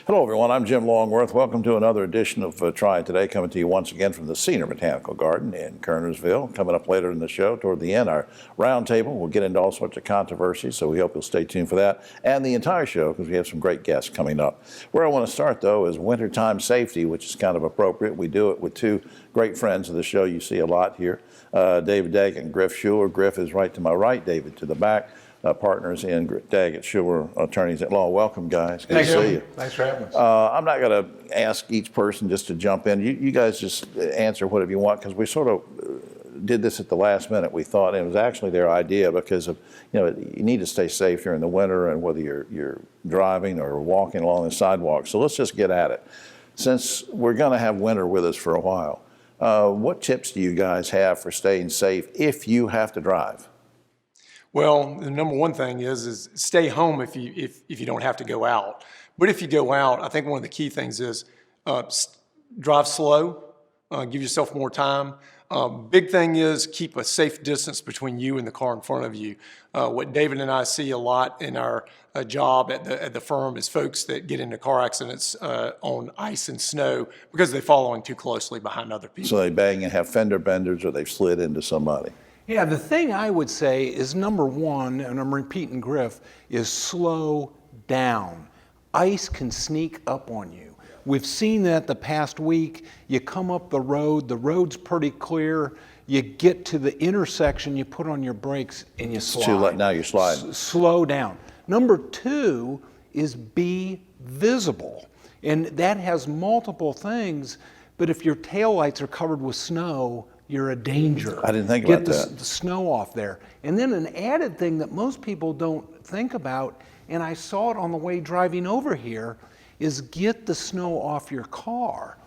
Hello, everyone. I'm Jim Longworth. Welcome to another edition of Triad Today, coming to you once again from the Senior Botanical Garden in Kernersville. Coming up later in the show, toward the end, our roundtable. We'll get into all sorts of controversies, so we hope you'll stay tuned for that and the entire show because we have some great guests coming up. Where I want to start, though, is wintertime safety, which is kind of appropriate. We do it with two great friends of the show you see a lot here, David Daggett and Griff Shuler. Griff is right to my right, David to the back. Partners in Daggett, Shuler, attorneys at law. Welcome, guys. Good to see you. Thanks for having us. I'm not going to ask each person just to jump in. You guys just answer whatever you want because we sort of did this at the last minute. We thought and it was actually their idea because of you need to stay safe during the winter and whether you're driving or walking along the sidewalk. So let's just get at it. Since we're going to have winter with us for a while, what tips do you guys have for staying safe if you have to drive? Well, the number one thing is stay home if you don't have to go out. But if you go out, I think one of the key things is drive slow, give yourself more time. Big thing is keep a safe distance between you and the car in front of you. What David and I see a lot in our job at the firm is folks that get into car accidents on ice and snow because they're following too closely behind other people. So they bang and have fender benders or they've slid into somebody. Yeah, the thing I would say is number one, and I'm repeating Griff, is slow down. Ice can sneak up on you. We've seen that the past week. You come up the road's pretty clear. You get to the intersection, you put on your brakes and you slide. It's too late, now you're sliding. Slow down. Number two is be visible. And that has multiple things, but if your taillights are covered with snow, you're a danger. I didn't think about that. Get the snow off there. And then an added thing that most people don't think about, and I saw it on the way driving over here, is get the snow off your car.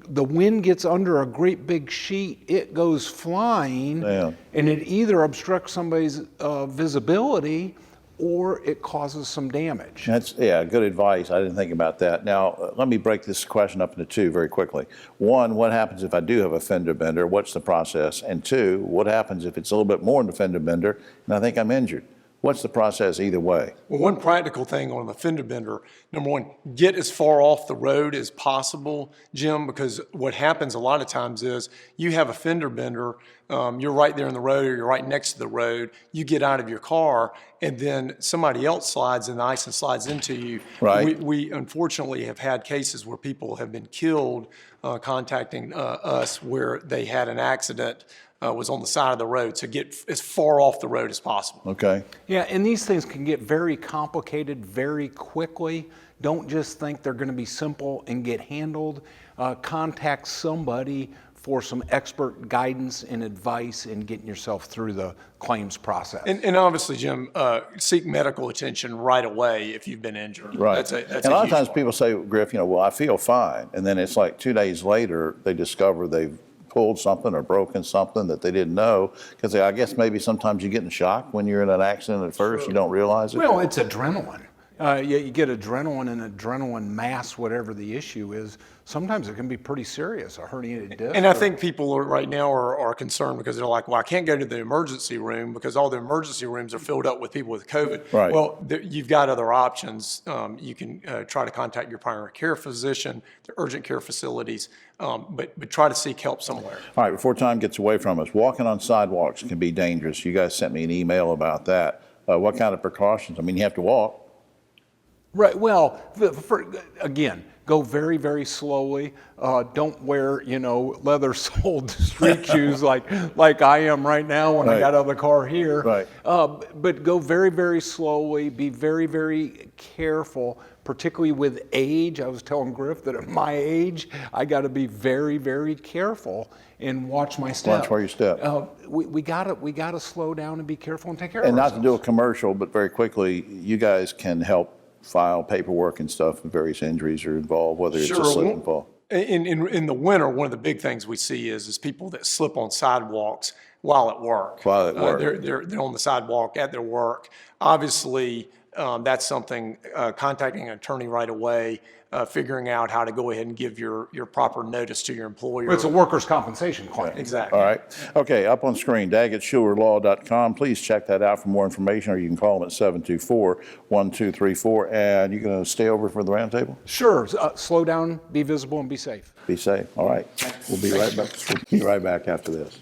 The wind gets under a great big sheet, it goes flying, and it either obstructs somebody's visibility or it causes some damage. That's, good advice. I didn't think about that. Now, let me break this question up into two very quickly. One, what happens if I do have a fender bender? What's the process? And two, what happens if it's a little bit more than a fender bender and I think I'm injured? What's the process either way? Well, one practical thing on the fender bender, number one, get as far off the road as possible, Jim, because what happens a lot of times is you have a fender bender, you're right there in the road or you're right next to the road, you get out of your car and then somebody else slides in the ice and slides into you. Right. We unfortunately have had cases where people have been killed contacting us where they had an accident was on the side of the road. So get as far off the road as possible. Okay. Yeah, and these things can get very complicated very quickly. Don't just think they're going to be simple and get handled. Contact somebody for some expert guidance and advice in getting yourself through the claims process. And obviously, Jim, seek medical attention right away if you've been injured. Right. That's and a lot of times one. people say, Griff, well, I feel fine. And then it's like 2 days later, they discover they've pulled something or broken something that they didn't know, because I guess maybe sometimes you get in shock when you're in an accident at first. Sure. You don't realize it. Well, it's adrenaline. You get adrenaline and adrenaline mass, whatever the issue is. Sometimes it can be pretty serious, a herniated disc. And I think people right now are concerned because they're like, well, I can't go to the emergency room because all the emergency rooms are filled up with people with COVID. Right. Well, you've got other options. You can try to contact your primary care physician, the urgent care facilities, but try to seek help somewhere. All right, before time gets away from us, walking on sidewalks can be dangerous. You guys sent me an email about that. What kind of precautions? I mean, you have to walk. Right, well, again, go very, very slowly. Don't wear, leather-soled street shoes like I am right now when I got out of the car here. Right. But go very, very slowly. Be very, very careful, particularly with age. I was telling Griff that at my age, I got to be very, very careful and watch my step. Watch where you step. We gotta slow down and be careful and take care of ourselves. And not to do a commercial, but very quickly, you guys can help file paperwork and stuff if various injuries are involved, whether it's a slip and fall. In the winter, one of the big things we see is people that slip on sidewalks while at work. While at work. They're on the sidewalk at their work. Obviously, that's something, contacting an attorney right away. figuring out how to go ahead and give your proper notice to your employer. It's a workers' compensation claim. Exactly. All right. Okay, up on screen, DaggettShulerLaw.com. Please check that out for more information, or you can call them at 724-1234. And you're going to stay over for the roundtable? Sure. Slow down, be visible, and be safe. Be safe. All right. We'll be right back. We'll be right back after this.